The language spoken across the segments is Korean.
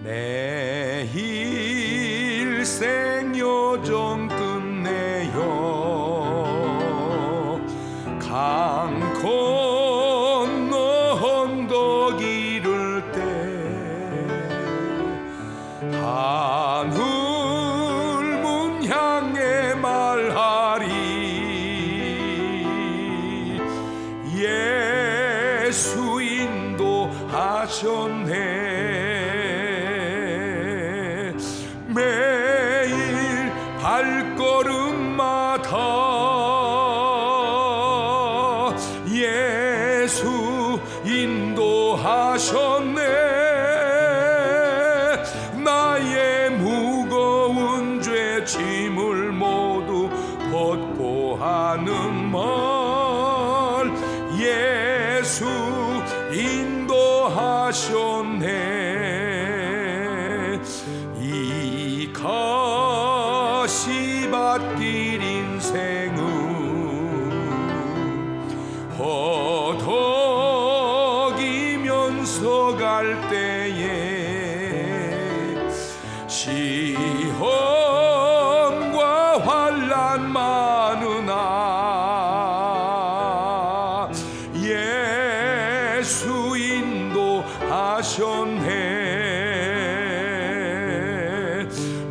매일 생여정 끝내요 강 건너 언덕 이를 때 하늘문 향해 말하리 예수 인도하셨네 매일 발걸음마다 예수 인도하셨네 나의 무거운 죄 짐을 모두 벗고 하는 말 예수 인도하셨네 이 가시밭길 인생은 허덕이면서 갈 때에 시험과 환난 많으나 예수 인도하셨네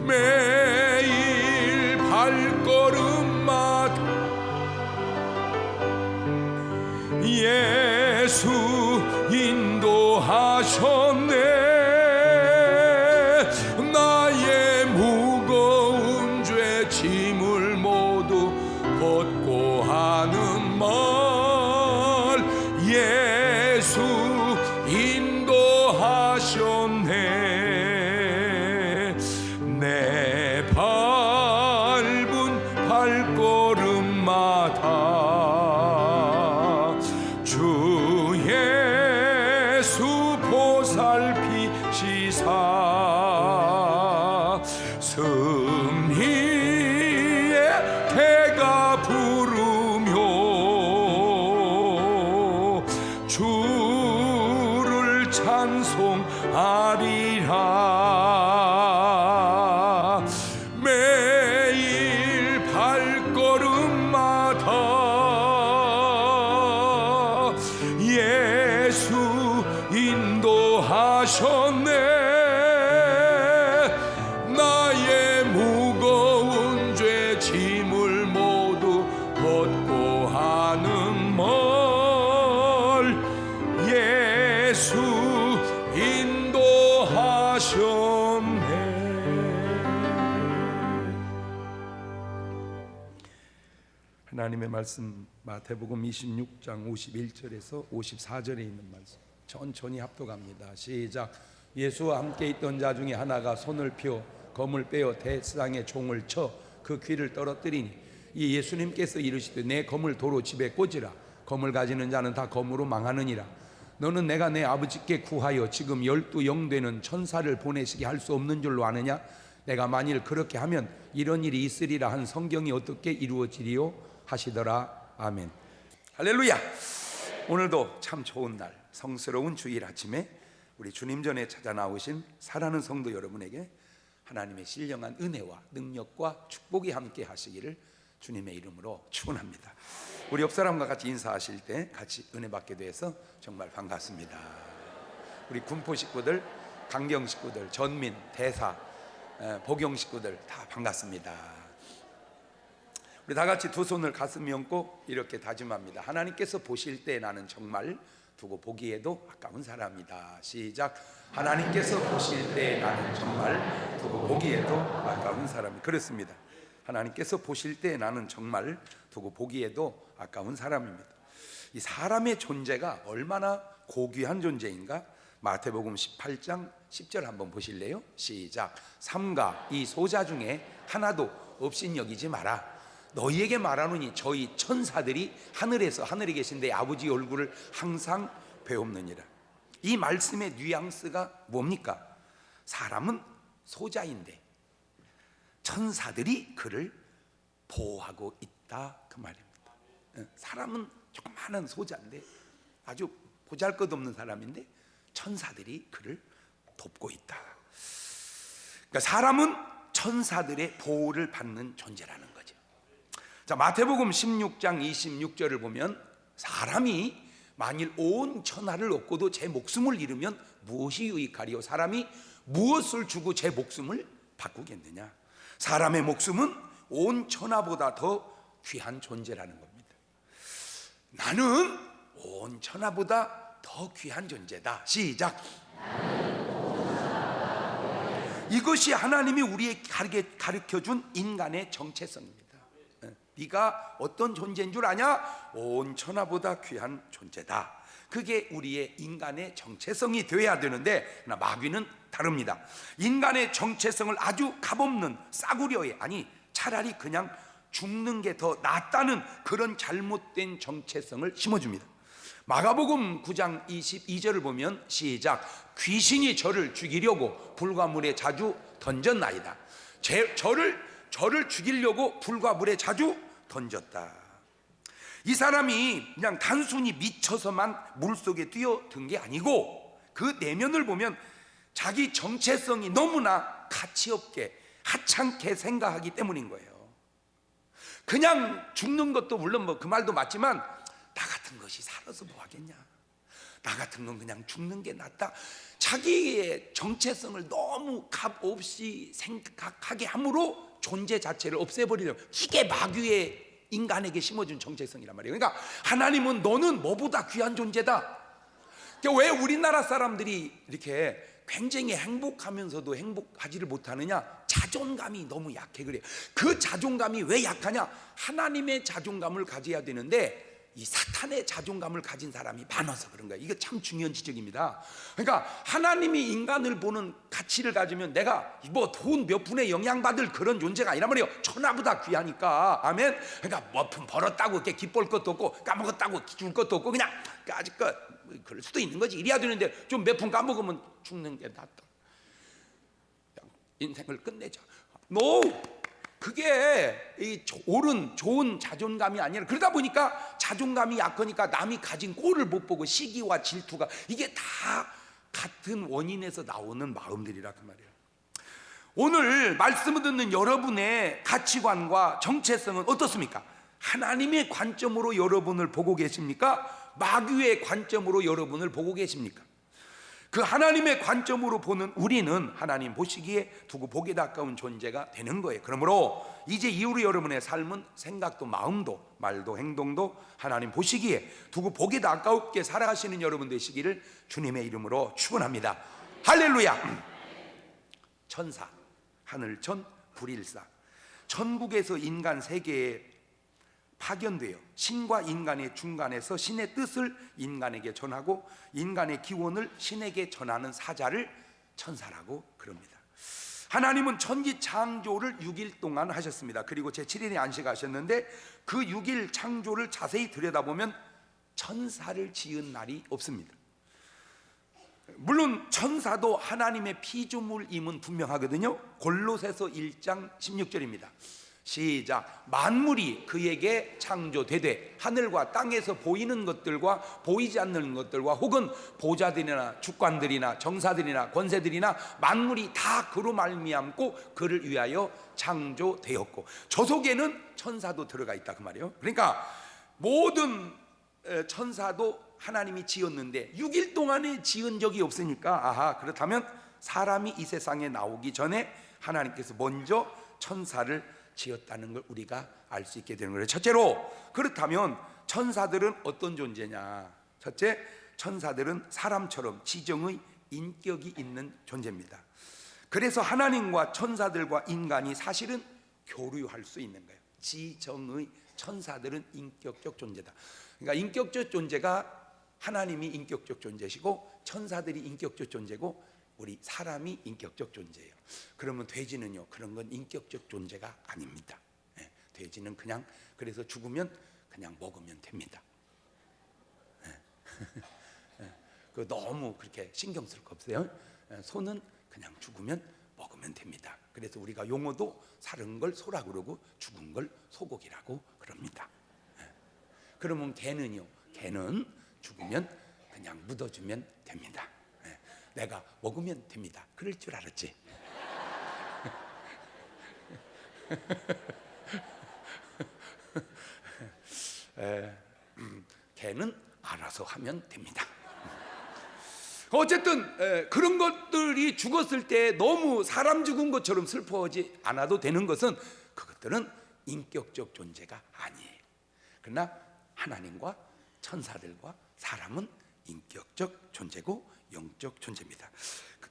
매일 발걸음마다 예수 인도하셨네 나의 무거운 죄 짐을 모두 벗고 하는 말 예수 인도하셨네 내 밟은 발걸음마다 주 예수 보살피시사 승리의 태가 부르며 주를 찬송하리라 매일 발걸음마다 예수 인도하셨네 나의 무거운 죄 짐을 모두 벗고 하는 말 예수 인도하셨네 하나님의 말씀 마태복음 26장 51절에서 54절에 있는 말씀 천천히 합독합니다. 시작. 예수와 함께 있던 자 중에 하나가 손을 펴 검을 빼어 대상의 종을 쳐 그 귀를 떨어뜨리니 이 예수님께서 이르시되 내 검을 도로 집에 꽂으라 검을 가지는 자는 다 검으로 망하느니라 너는 내가 내 아버지께 구하여 지금 12영 되는 천사를 보내시게 할 수 없는 줄로 아느냐 내가 만일 그렇게 하면 이런 일이 있으리라 한 성경이 어떻게 이루어지리요 하시더라. 아멘. 할렐루야. 오늘도 참 좋은 날 성스러운 주일 아침에 우리 주님 전에 찾아 나오신 사랑하는 성도 여러분에게 하나님의 신령한 은혜와 능력과 축복이 함께 하시기를 주님의 이름으로 축원합니다. 우리 옆 사람과 같이 인사하실 때 같이 은혜 받게 돼서 정말 반갑습니다. 우리 군포 식구들, 강경 식구들, 전민, 대사, 복영 식구들 다 반갑습니다. 우리 다 같이 두 손을 가슴에 얹고 이렇게 다짐합니다. 하나님께서 보실 때 나는 정말 두고 보기에도 아까운 사람이다. 시작. 하나님께서 보실 때 나는 정말 두고 보기에도 아까운 사람이. 그렇습니다. 하나님께서 보실 때 나는 정말 두고 보기에도 아까운 사람입니다. 이 사람의 존재가 얼마나 고귀한 존재인가? 마태복음 18장 10절 한번 보실래요? 시작. 삼가 이 소자 중에 하나도 없인 여기지 마라. 너희에게 말하노니 저희 천사들이 하늘에서 하늘에 계신 내 아버지 얼굴을 항상 배웁느니라. 이 말씀의 뉘앙스가 뭡니까? 사람은 소자인데 천사들이 그를 보호하고 있다 그 말입니다. 사람은 조그마한 소자인데 아주 보잘것없는 사람인데 천사들이 그를 돕고 있다. 그러니까 사람은 천사들의 보호를 받는 존재라는 거죠. 자, 마태복음 16장 26절을 보면 사람이 만일 온 천하를 얻고도 제 목숨을 잃으면 무엇이 유익하리요? 사람이 무엇을 주고 제 목숨을 바꾸겠느냐? 사람의 목숨은 온 천하보다 더 귀한 존재라는 겁니다. 나는 온 천하보다 더 귀한 존재다. 시작. 이것이 하나님이 우리에게 가르쳐준 인간의 정체성입니다. 네가 어떤 존재인 줄 아냐? 온 천하보다 귀한 존재다. 그게 우리의 인간의 정체성이 되어야 되는데, 그러나 마귀는 다릅니다. 인간의 정체성을 아주 값없는 싸구려에, 아니 차라리 그냥 죽는 게 더 낫다는 그런 잘못된 정체성을 심어줍니다. 마가복음 9장 22절을 보면 시작. 귀신이 저를 죽이려고 불과 물에 자주 던졌나이다. 저를 죽이려고 불과 물에 자주 던졌다. 이 사람이 그냥 단순히 미쳐서만 물속에 뛰어든 게 아니고 그 내면을 보면 자기 정체성이 너무나 가치없게 하찮게 생각하기 때문인 거예요. 그냥 죽는 것도 물론 뭐 그 말도 맞지만 나 같은 것이 살아서 뭐 하겠냐, 나 같은 건 그냥 죽는 게 낫다. 자기의 정체성을 너무 값없이 생각하게 함으로 존재 자체를 없애버리려고, 이게 마귀의 인간에게 심어준 정체성이란 말이에요. 그러니까 하나님은 너는 뭐보다 귀한 존재다. 그러니까 왜 우리나라 사람들이 이렇게 굉장히 행복하면서도 행복하지를 못하느냐? 자존감이 너무 약해. 그래요. 그 자존감이 왜 약하냐? 하나님의 자존감을 가져야 되는데 이 사탄의 자존감을 가진 사람이 많아서 그런 거예요. 이거 참 중요한 지적입니다. 그러니까 하나님이 인간을 보는 가치를 가지면 내가 뭐 돈 몇 푼에 영향받을 그런 존재가 아니란 말이에요. 천하보다 귀하니까. 아멘. 그러니까 뭐 돈 벌었다고 이렇게 기뻐할 것도 없고 까먹었다고 줄 것도 없고 그냥 아직 그럴 수도 있는 거지. 이래야 되는데 좀 몇 푼 까먹으면 죽는 게 낫다. 인생을 끝내자. No! 그게 이 옳은 좋은 자존감이 아니라, 그러다 보니까 자존감이 약하니까 남이 가진 꼴을 못 보고 시기와 질투가, 이게 다 같은 원인에서 나오는 마음들이라 그 말이에요. 오늘 말씀을 듣는 여러분의 가치관과 정체성은 어떻습니까? 하나님의 관점으로 여러분을 보고 계십니까? 마귀의 관점으로 여러분을 보고 계십니까? 그 하나님의 관점으로 보는 우리는 하나님 보시기에 두고 보기에 아까운 존재가 되는 거예요. 그러므로 이제 이후로 여러분의 삶은 생각도 마음도 말도 행동도 하나님 보시기에 두고 보기에 아까웠게 살아가시는 여러분 되시기를 주님의 이름으로 축원합니다. 할렐루야. 천사, 하늘천, 불일사, 천국에서 인간 세계에 파견되어 신과 인간의 중간에서 신의 뜻을 인간에게 전하고 인간의 기원을 신에게 전하는 사자를 천사라고 그럽니다. 하나님은 천지 창조를 6일 동안 하셨습니다. 그리고 제7일에 안식하셨는데 그 6일 창조를 자세히 들여다보면 천사를 지은 날이 없습니다. 물론 천사도 하나님의 피조물임은 분명하거든요. 골로새서 1장 16절입니다. 시작. 만물이 그에게 창조되되 하늘과 땅에서 보이는 것들과 보이지 않는 것들과 혹은 보좌들이나 주관들이나 정사들이나 권세들이나 만물이 다 그로 말미암고 그를 위하여 창조되었고, 저 속에는 천사도 들어가 있다 그 말이에요. 그러니까 모든 천사도 하나님이 지었는데 6일 동안에 지은 적이 없으니까, 아하, 그렇다면 사람이 이 세상에 나오기 전에 하나님께서 먼저 천사를 지었다는 걸 우리가 알 수 있게 되는 거예요. 첫째로, 그렇다면 천사들은 어떤 존재냐? 첫째, 천사들은 사람처럼 지정의 인격이 있는 존재입니다. 그래서 하나님과 천사들과 인간이 사실은 교류할 수 있는 거예요. 지정의 천사들은 인격적 존재다. 그러니까 인격적 존재가 하나님이 인격적 존재시고 천사들이 인격적 존재고 우리 사람이 인격적 존재예요. 그러면 돼지는요, 그런 건 인격적 존재가 아닙니다. 돼지는 그냥, 그래서 죽으면 그냥 먹으면 됩니다. 그 너무 그렇게 신경 쓸 거 없어요. 소는 그냥 죽으면 먹으면 됩니다. 그래서 우리가 용어도 살은 걸 소라 그러고 죽은 걸 소고기라고 그럽니다. 그러면 개는요, 개는 죽으면 그냥 묻어주면 됩니다. 내가 먹으면 됩니다. 그럴 줄 알았지. 걔는 알아서 하면 됩니다. 어쨌든 그런 것들이 죽었을 때 너무 사람 죽은 것처럼 슬퍼하지 않아도 되는 것은 그것들은 인격적 존재가 아니에요. 그러나 하나님과 천사들과 사람은 인격적 존재고 영적 존재입니다.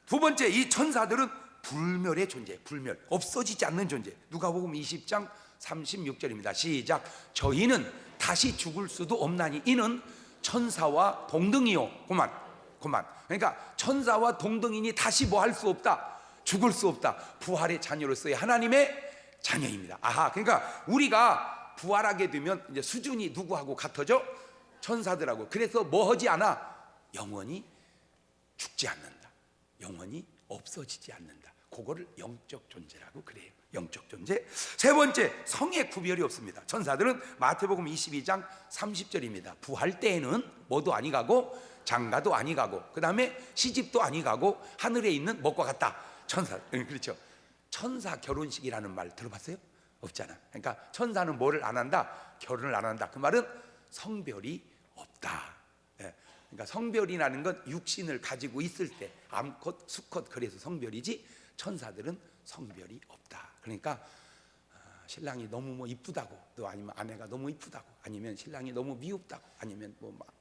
두 번째, 이 천사들은 불멸의 존재, 불멸, 없어지지 않는 존재. 누가복음 20장 36절입니다. 시작. 저희는 다시 죽을 수도 없나니 이는 천사와 동등이요. 그만. 그러니까 천사와 동등이니 다시 뭐 할 수 없다, 죽을 수 없다. 부활의 자녀로서의 하나님의 자녀입니다. 아하, 그러니까 우리가 부활하게 되면 이제 수준이 누구하고 같아져? 천사들하고. 그래서 뭐 하지 않아? 영원히 죽지 않는다. 영원히 없어지지 않는다. 그거를 영적 존재라고 그래요. 영적 존재. 세 번째, 성의 구별이 없습니다. 천사들은 마태복음 22장 30절입니다. 부활 때에는 뭐도 아니 가고 장가도 아니 가고 그 다음에 시집도 아니 가고 하늘에 있는 것과 같다. 천사. 그렇죠. 천사 결혼식이라는 말 들어봤어요? 없잖아. 그러니까 천사는 뭐를 안 한다? 결혼을 안 한다. 그 말은 성별이 없다. 그러니까 성별이라는 건 육신을 가지고 있을 때 암컷, 수컷, 그래서 성별이지 천사들은 성별이 없다. 그러니까 신랑이 너무 뭐 이쁘다고, 또 아니면 아내가 너무 이쁘다고, 아니면 신랑이 너무 미흡다고, 아니면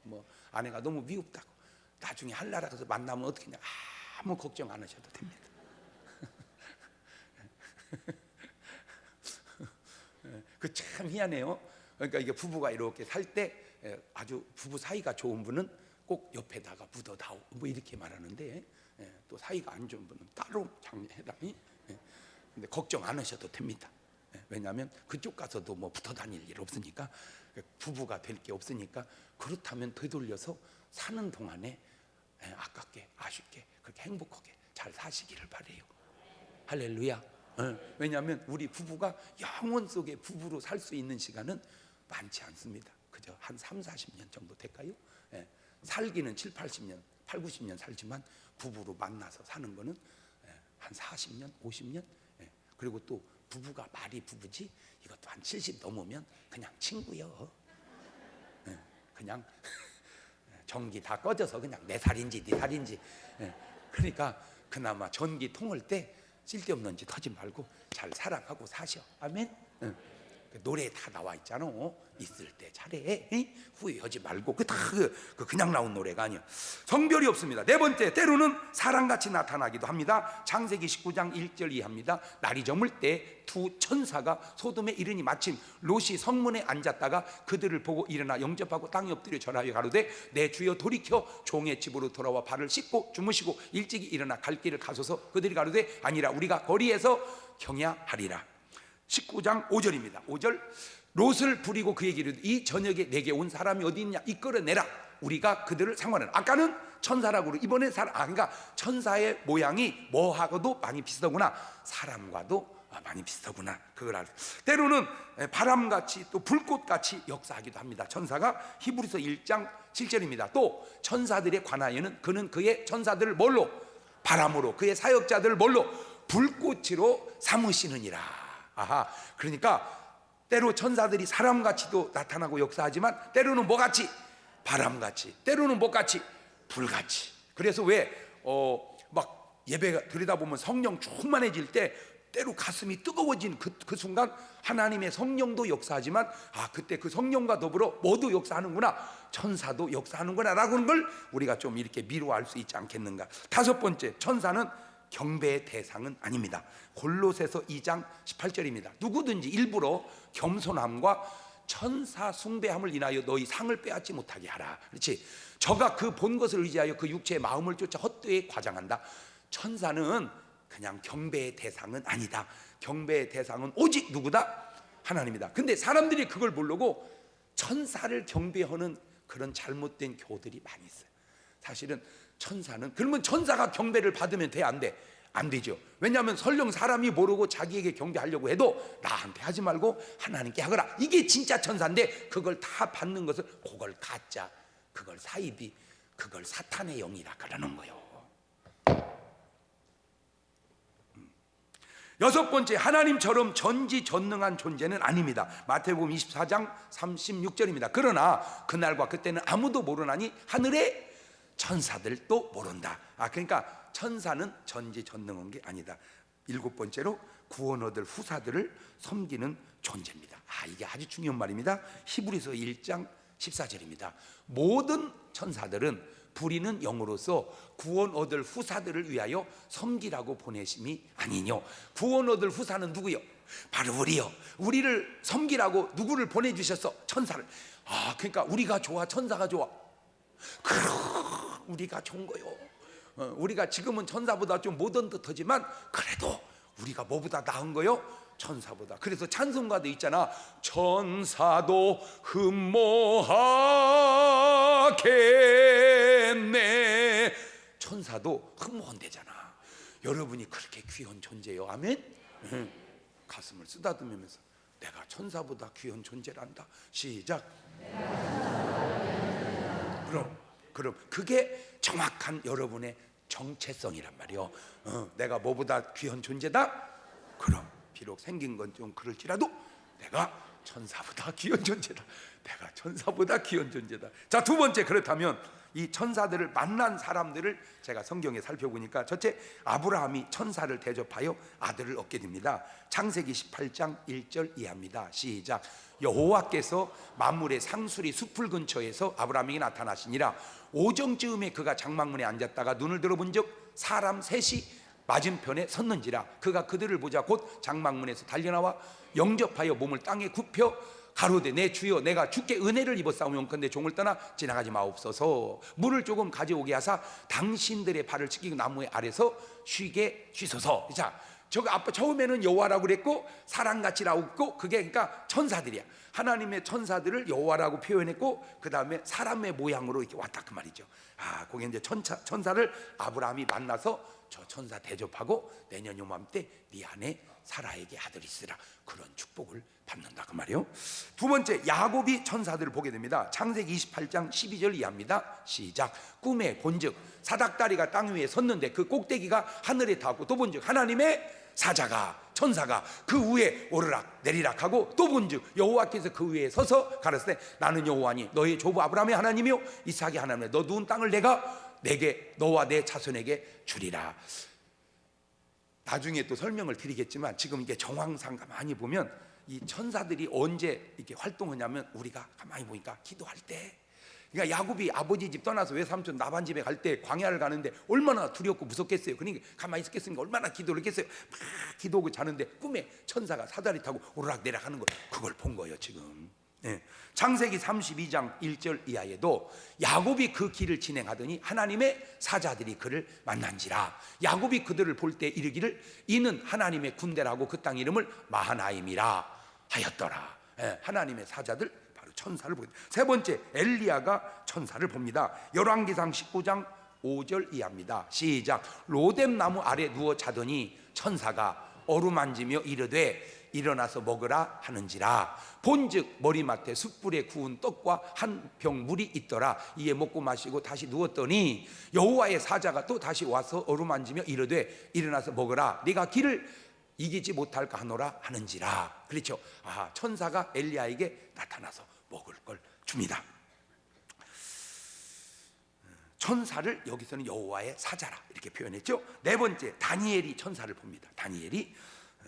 뭐 아내가 너무 미흡다고 나중에 한나라 가서 만나면 어떻게 하냐, 아무 걱정 안 하셔도 됩니다. 그 참 희한해요. 그러니까 이게 부부가 이렇게 살 때 아주 부부 사이가 좋은 분은 꼭 옆에다가 묻어다오 뭐 이렇게 말하는데, 또 사이가 안 좋은 분은 따로 장례해라. 근데 걱정 안 하셔도 됩니다. 왜냐하면 그쪽 가서도 뭐 붙어 다닐 일 없으니까, 부부가 될 게 없으니까. 그렇다면 되돌려서 사는 동안에 아깝게 아쉽게 그렇게 행복하게 잘 사시기를 바래요. 할렐루야. 왜냐하면 우리 부부가 영원 속에 부부로 살 수 있는 시간은 많지 않습니다. 그저 한 3, 40년 정도 될까요? 살기는 7, 80년, 8, 90년 살지만 부부로 만나서 사는 거는 한 40년, 50년. 그리고 또 부부가 말이 부부지 이것도 한 70 넘으면 그냥 친구요. 그냥 전기 다 꺼져서 그냥 내 살인지 네 살인지. 그러니까 그나마 전기 통할 때 쓸데없는 짓 하지 말고 잘 사랑하고 사셔. 아멘. 노래에 다 나와 있잖아. 있을 때 잘해. 후회하지 말고. 그냥 나온 노래가 아니야. 성별이 없습니다. 네 번째, 때로는 사람같이 나타나기도 합니다. 창세기 19장 1절 이하입니다. 날이 저물 때 두 천사가 소돔에 이르니 마침 롯이 성문에 앉았다가 그들을 보고 일어나 영접하고 땅에 엎드려 절하여 가로되 내 주여 돌이켜 종의 집으로 돌아와 발을 씻고 주무시고 일찍이 일어나 갈 길을 가소서. 그들이 가로되 아니라 우리가 거리에서 경야하리라. 19장 5절입니다. 5절, 롯을 부리고 그에게 이르되 이 저녁에 내게 온 사람이 어디 있냐 이끌어내라. 우리가 그들을 상관하는. 아까는 천사라고, 이번엔 그러니까 천사의 모양이 뭐하고도 많이 비슷하구나, 사람과도 많이 비슷하구나, 그걸 알아요. 때로는 바람같이 또 불꽃같이 역사하기도 합니다. 천사가 히브리서 1장 7절입니다. 또 천사들에 관하여는 그는 그의 천사들을 뭘로? 바람으로, 그의 사역자들을 뭘로? 불꽃으로 삼으시느니라. 아하, 그러니까 때로 천사들이 사람같이도 나타나고 역사하지만 때로는 뭐같이? 바람같이, 때로는 뭐같이? 불같이. 그래서 왜 막 예배 드리다 보면 성령 충만해질 때 때로 가슴이 뜨거워진 그 순간 하나님의 성령도 역사하지만 그때 그 성령과 더불어 뭐도 역사하는구나, 천사도 역사하는구나 라고 하는 걸 우리가 좀 이렇게 미루어 수 있지 않겠는가. 다섯 번째, 천사는 경배의 대상은 아닙니다. 골로새서 2장 18절입니다. 누구든지 일부러 겸손함과 천사 숭배함을 인하여 너희 상을 빼앗지 못하게 하라. 그렇지? 저가 그 본 것을 의지하여 그 육체의 마음을 쫓아 헛되이 과장한다. 천사는 그냥 경배의 대상은 아니다. 경배의 대상은 오직 누구다? 하나님이다. 근데 사람들이 그걸 모르고 천사를 경배하는 그런 잘못된 교들이 많이 있어요. 사실은 천사는, 그러면 천사가 경배를 받으면 돼? 안 돼? 안 되죠. 왜냐하면 설령 사람이 모르고 자기에게 경배하려고 해도 나한테 하지 말고 하나님께 하거라, 이게 진짜 천사인데 그걸 다 받는 것을 그걸 가짜, 그걸 사이비, 그걸 사탄의 영이라 그러는 거예요. 여섯 번째, 하나님처럼 전지전능한 존재는 아닙니다. 마태복음 24장 36절입니다. 그러나 그날과 그때는 아무도 모르나니 하늘의 천사들도 모른다. 그러니까 천사는 전지전능한 게 아니다. 일곱 번째로 구원 얻을 후사들을 섬기는 존재입니다. 이게 아주 중요한 말입니다. 히브리서 1장 14절입니다. 모든 천사들은 부리는 영으로서 구원 얻을 후사들을 위하여 섬기라고 보내심이 아니뇨. 구원 얻을 후사는 누구요? 바로 우리요. 우리를 섬기라고 누구를 보내주셨어? 천사를. 그러니까 우리가 좋아, 천사가 좋아? 그럼 우리가 좋은 거요. 우리가 지금은 천사보다 좀 못한 듯하지만 그래도 우리가 뭐보다 나은 거요? 천사보다. 그래서 찬송가도 있잖아. 천사도 흠모하겠네. 천사도 흠모한대잖아. 여러분이 그렇게 귀한 존재요. 아멘. 가슴을 쓰다듬으면서 내가 천사보다 귀한 존재란다. 시작. 그럼 그게 정확한 여러분의 정체성이란 말이요. 내가 뭐보다 귀한 존재다? 그럼 비록 생긴 건 좀 그럴지라도 내가 천사보다 귀한 존재다. 내가 천사보다 귀한 존재다. 자, 두 번째, 그렇다면 이 천사들을 만난 사람들을 제가 성경에 살펴보니까 첫째, 아브라함이 천사를 대접하여 아들을 얻게 됩니다. 창세기 18장 1절 이하입니다. 시작. 여호와께서 만물의 상수리 숲을 근처에서 아브라함에게 나타나시니라. 오정쯤에 그가 장막문에 앉았다가 눈을 들어본즉 사람 셋이 맞은편에 섰는지라. 그가 그들을 보자 곧 장막문에서 달려나와 영접하여 몸을 땅에 굽혀 가로되 내 주여 내가 주께 은혜를 입었사오면컨대 종을 떠나 지나가지 마옵소서. 물을 조금 가져오게 하사 당신들의 발을 찢기고 나무의 아래서 쉬게 쉬소서. 자, 저거 아빠 처음에는 여호와라고 그랬고 사람같이라고 했고 그게 그러니까 천사들이야. 하나님의 천사들을 여호와라고 표현했고 그 다음에 사람의 모양으로 이렇게 왔다 그 말이죠. 거기 이제 천사를 아브라함이 만나서 저 천사 대접하고 내년 요맘때 네 안에 사라에게 아들이 있으라. 그런 축복을 받는다 그 말이요. 두 번째, 야곱이 천사들을 보게 됩니다. 창세기 28장 12절 이하입니다. 시작. 꿈에 본즉 사닥다리가 땅 위에 섰는데 그 꼭대기가 하늘에 닿았고 또 본즉 하나님의 사자가 천사가 그 위에 오르락 내리락 하고 또 본즉 여호와께서 그 위에 서서 가라사대 나는 여호와니 너의 조부 아브라함의 하나님이요 이삭의 하나님이요 너 누운 땅을 내가 내게 너와 내 자손에게 주리라. 나중에 또 설명을 드리겠지만 지금 이게 정황상 가만히 보면 이 천사들이 언제 이렇게 활동하냐면 우리가 가만히 보니까 기도할 때. 그러니까 야곱이 아버지 집 떠나서 외삼촌 라반 집에 갈 때 광야를 가는데 얼마나 두렵고 무섭겠어요. 그러니까 가만히 있었겠으니까 얼마나 기도를 했겠어요. 막 기도하고 자는데 꿈에 천사가 사다리 타고 오르락내리락 하는 거 그걸 본 거예요 지금. 창세기 32장 1절 이하에도 야곱이 그 길을 진행하더니 하나님의 사자들이 그를 만난지라. 야곱이 그들을 볼 때 이르기를 이는 하나님의 군대라고 그 땅 이름을 마하나임이라 하였더라. 하나님의 사자들 바로 천사를 보게. 세 번째, 엘리야가 천사를 봅니다. 열왕기상 19장 5절 이하입니다. 시작. 로뎀나무 아래 누워 자더니 천사가 어루만지며 이르되 일어나서 먹으라 하는지라. 본즉 머리맡에 숯불에 구운 떡과 한 병 물이 있더라. 이에 먹고 마시고 다시 누웠더니 여호와의 사자가 또 다시 와서 어루만지며 이르되 일어나서 먹으라. 네가 길을 이기지 못할까 하노라 하는지라. 그렇죠. 천사가 엘리야에게 나타나서 먹을 걸 줍니다. 천사를 여기서는 여호와의 사자라 이렇게 표현했죠. 네 번째, 다니엘이 천사를 봅니다.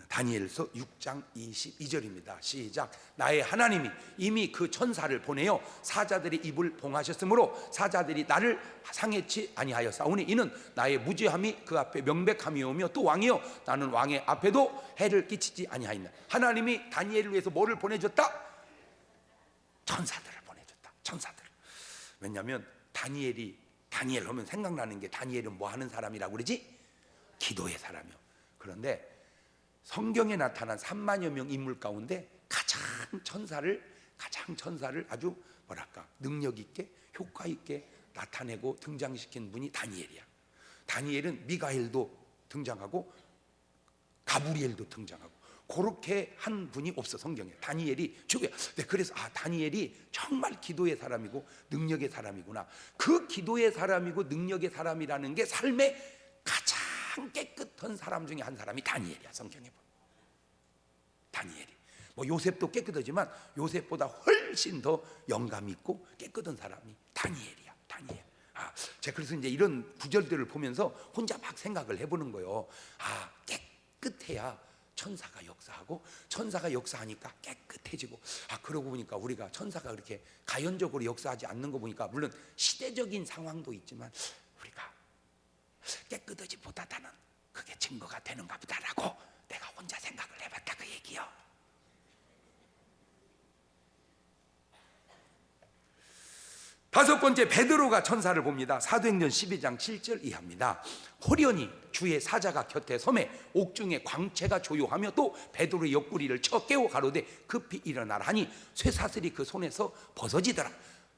다니엘서 6장 22절입니다. 시작. 나의 하나님이 이미 그 천사를 보내어 사자들의 입을 봉하셨으므로 사자들이 나를 상해치 아니하였사오니 이는 나의 무죄함이 그 앞에 명백함이오며 또 왕이여 나는 왕의 앞에도 해를 끼치지 아니하였나. 하나님이 다니엘을 위해서 뭐를 보내줬다? 천사들을 보내줬다. 천사들. 왜냐하면 다니엘 하면 생각나는 게 다니엘은 뭐 하는 사람이라고 그러지? 기도의 사람이요. 그런데 성경에 나타난 3만여 명 인물 가운데 가장 천사를 아주 뭐랄까 능력 있게 효과 있게 나타내고 등장시킨 분이 다니엘이야. 다니엘은 미가엘도 등장하고 가브리엘도 등장하고 그렇게 한 분이 없어 성경에. 다니엘이 최고야. 그래서 다니엘이 정말 기도의 사람이고 능력의 사람이구나. 그 기도의 사람이고 능력의 사람이라는 게 삶의 가장 가장 깨끗한 사람 중에 한 사람이 다니엘이야. 성경에 보면 다니엘이, 뭐 요셉도 깨끗하지만 요셉보다 훨씬 더 영감 있고 깨끗한 사람이 다니엘이야. 다니엘. 제가 그래서 이제 이런 구절들을 보면서 혼자 막 생각을 해보는 거예요. 깨끗해야 천사가 역사하고, 천사가 역사하니까 깨끗해지고. 그러고 보니까 우리가 천사가 그렇게 가연적으로 역사하지 않는 거 보니까, 물론 시대적인 상황도 있지만 우리가 깨끗하지 못하다는 그게 증거가 되는가 보다라고 내가 혼자 생각을 해봤다, 그 얘기요. 다섯 번째, 베드로가 천사를 봅니다. 사도행전 12장 7절 이하입니다. 호련히 주의 사자가 곁에 섬에 옥중에 광채가 조요하며 또 베드로의 옆구리를 쳐 깨워 가로되 급히 일어나라 하니 쇠사슬이 그 손에서 벗어지더라.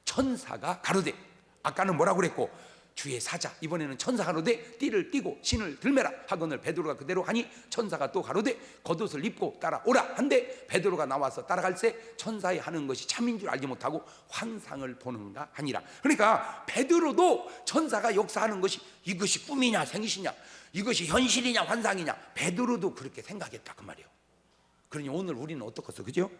천사가 가로되, 아까는 뭐라고 그랬고, 주의 사자, 이번에는 천사 가로되 띠를 띠고 신을 들매라 하거늘 베드로가 그대로 하니 천사가 또 가로되 겉옷을 입고 따라오라 한데 베드로가 나와서 따라갈새 천사의 하는 것이 참인 줄 알지 못하고 환상을 보는가 하니라. 그러니까 베드로도 천사가 역사하는 것이 이것이 꿈이냐 생시냐, 이것이 현실이냐 환상이냐, 베드로도 그렇게 생각했다 그 말이에요. 그러니 오늘 우리는 어떻겠어, 그죠?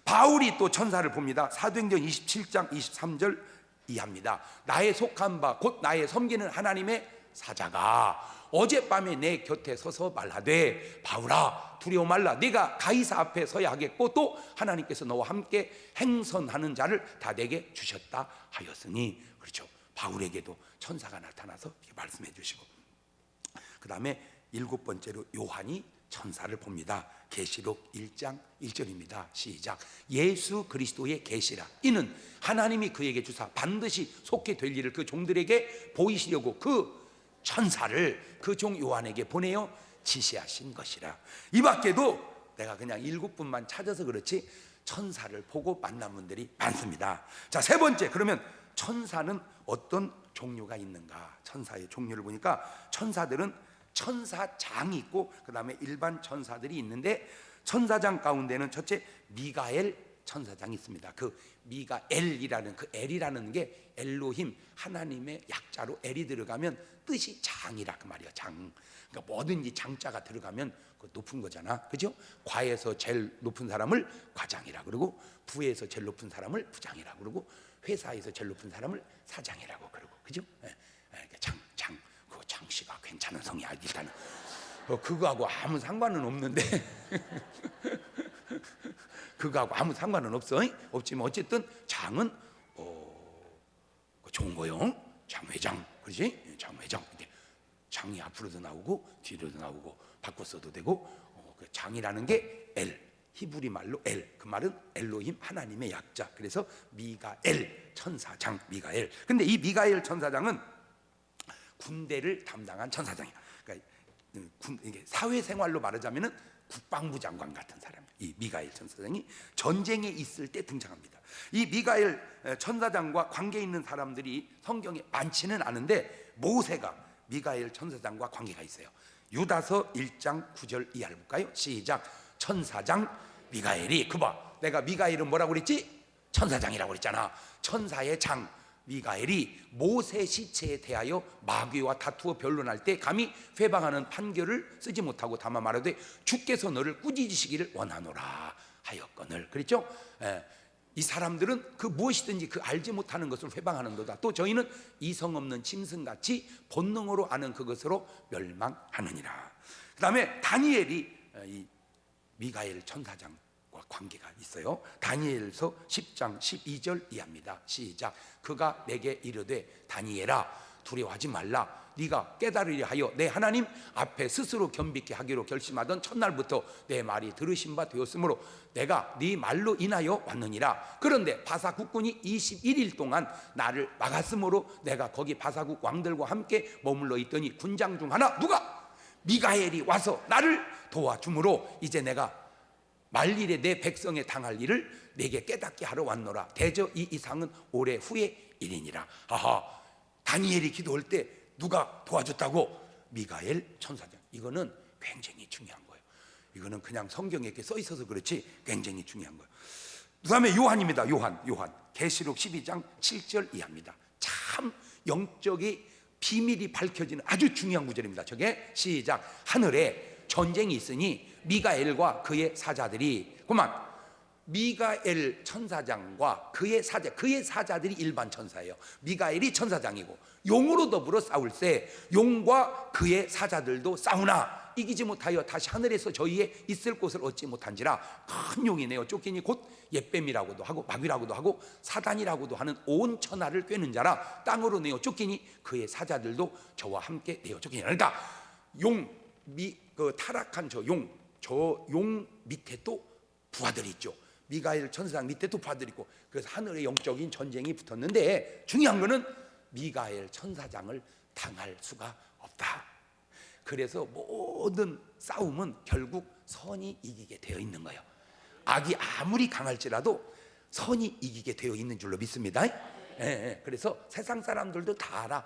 바울이 또 천사를 봅니다. 사도행전 27장 23절 이합니다. 나의 속한 바 곧 나의 섬기는 하나님의 사자가 어젯밤에 내 곁에 서서 말하되 바울아 두려워 말라, 네가 가이사 앞에 서야 하겠고 또 하나님께서 너와 함께 행선하는 자를 다 내게 주셨다 하였으니. 그렇죠. 바울에게도 천사가 나타나서 이렇게 말씀해 주시고, 그 다음에 일곱 번째로 요한이 천사를 봅니다. 계시록 1장 1절입니다. 시작. 예수 그리스도의 계시라. 이는 하나님이 그에게 주사 반드시 속게 될 일을 그 종들에게 보이시려고 그 천사를 그 종 요한에게 보내어 지시하신 것이라. 이 밖에도 내가 그냥 7분만 찾아서 그렇지 천사를 보고 만난 분들이 많습니다. 자, 세 번째, 그러면 천사는 어떤 종류가 있는가? 천사의 종류를 보니까 천사들은 천사장이 있고 그 다음에 일반 천사들이 있는데, 천사장 가운데는 첫째 미가엘 천사장이 있습니다. 그 미가엘이라는 그 엘이라는 게 엘로힘 하나님의 약자로 엘이 들어가면 뜻이 장이라 그 말이야. 장. 그러니까 뭐든지 장자가 들어가면 그 높은 거잖아, 그죠? 과에서 제일 높은 사람을 과장이라 그러고, 부에서 제일 높은 사람을 부장이라 그러고, 회사에서 제일 높은 사람을 사장이라고 그러고, 그죠? 장. 그 장씨가 괜찮은 성이야. 일단은 그거하고 아무 상관은 없는데 그거하고 아무 상관은 없어. 없지만 어쨌든 장은 좋은 거요. 장회장, 그렇지? 장회장. 장이 앞으로도 나오고 뒤로도 나오고 바꿔 써도 되고, 그 장이라는 게 엘, 히브리 말로 엘, 그 말은 엘로힘 하나님의 약자. 그래서 미가엘 천사장, 미가엘. 근데 이 미가엘 천사장은 군대를 담당한 천사장이야. 그러니까 이게 사회생활로 말하자면은 국방부 장관 같은 사람. 이 미가엘 천사장이 전쟁에 있을 때 등장합니다. 이 미가엘 천사장과 관계 있는 사람들이 성경에 많지는 않은데 모세가 미가엘 천사장과 관계가 있어요. 유다서 1장 9절 이하를 볼까요? 시작. 천사장 미가엘이, 그봐, 내가 미가엘은 뭐라고 그랬지? 천사장이라고 그랬잖아. 천사의 장 미가엘이 모세 시체에 대하여 마귀와 다투어 변론할 때 감히 회방하는 판결을 쓰지 못하고 다만 말하되 주께서 너를 꾸짖으시기를 원하노라 하였거늘. 그랬죠? 이 사람들은 그 무엇이든지 그 알지 못하는 것을 회방하는도다. 또 저희는 이성 없는 짐승같이 본능으로 아는 그것으로 멸망하느니라. 그 다음에 다니엘이 이 미가엘 천사장 관계가 있어요. 다니엘서 10장 12절 이하입니다. 시작. 그가 내게 이르되 다니엘아 두려워하지 말라. 네가 깨달으려 하여 내 하나님 앞에 스스로 겸비케 하기로 결심하던 첫날부터 내 말이 들으신 바 되었으므로 내가 네 말로 인하여 왔느니라. 그런데 바사 국군이 21일 동안 나를 막았으므로 내가 거기 바사국 왕들과 함께 머물러 있더니 군장 중 하나 누가 미가엘이 와서 나를 도와주므로 이제 내가 말일에 내 백성에 당할 일을 내게 깨닫게 하러 왔노라. 대저 이 이상은 오래 후의 일이니라. 아하, 다니엘이 기도할 때 누가 도와줬다고? 미가엘 천사장. 이거는 굉장히 중요한 거예요. 이거는 그냥 성경에 이렇게 써 있어서 그렇지 굉장히 중요한 거예요. 그 다음에 요한입니다. 요한 계시록 12장 7절 이하입니다. 참 영적인 비밀이 밝혀지는 아주 중요한 구절입니다. 저게 시작. 하늘에 전쟁이 있으니 미가엘과 그의 사자들이, 그만, 미가엘 천사장과 그의 사자들이 일반 천사예요. 미가엘이 천사장이고 용으로 더불어 싸울세 용과 그의 사자들도 싸우나 이기지 못하여 다시 하늘에서 저희의 있을 곳을 얻지 못한지라. 큰 용이네요. 쫓기니 곧 옛뱀이라고도 하고 마귀라고도 하고 사단이라고도 하는 온 천하를 꿰는 자라. 땅으로 내어 쫓기니 그의 사자들도 저와 함께 내어 쫓기니. 그러니까 타락한 저 용 밑에 또 부하들이 있죠. 미가엘 천사장 밑에 또 부하들이 있고, 그래서 하늘의 영적인 전쟁이 붙었는데 중요한 거는 미가엘 천사장을 당할 수가 없다. 그래서 모든 싸움은 결국 선이 이기게 되어 있는 거예요. 악이 아무리 강할지라도 선이 이기게 되어 있는 줄로 믿습니다. 그래서 세상 사람들도 다 알아.